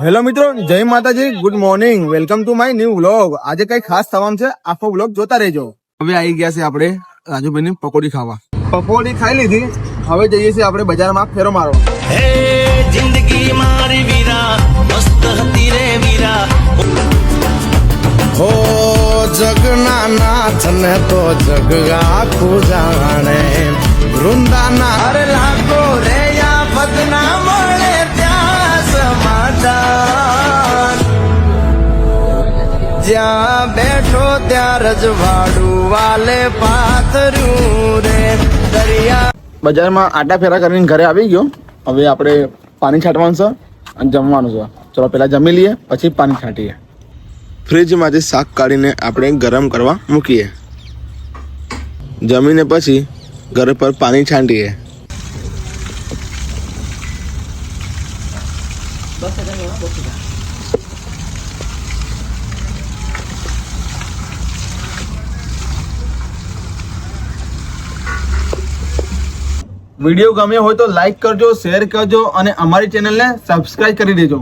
Hello મિત્રો, જય માતાજી, good morning, welcome to my new vlog. આજે કઈ ખાસ થવાનું છે, આખો વ્લોગ જોતા રહેજો। હવે આવી ગયા છે આપણે રાજુભાઈની પકોડી ખાવા। પકોડી ખાઈ લીધી, હવે જઈએ છીએ આપણે બજારમાં ફેરો મારવા। હે જિંદગી મારી વીરા મસ્ત હતી રે વીરા હો જગના નાથ ને તો જગ આખું જાણે વૃંદાના અરે લાગો રે યા બદના મળે ત્યાં સમાધાન જ્યાં બેઠો ત્યાં રજવાડું વાલે પાથર્યું રે દરિયા। બજારમાં આટા ફેરા કરીને ઘરે આવી ગયો। હવે આપણે પાણી છાંટવાનું છે અને જમવાનું છે। ચલો પહેલા જમી લઈએ, પછી પાણી છાંટીએ। ફ્રીજમાંથી શાક કાઢીને આપણે ગરમ કરવા મૂકીએ। જમીને પછી ઘર પર પાણી છાંટીએ। વિડીયો ગમ્યો હોય તો લાઈક કરજો, શેર કરજો અને અમારી ચેનલને સબસ્ક્રાઇબ કરી દેજો।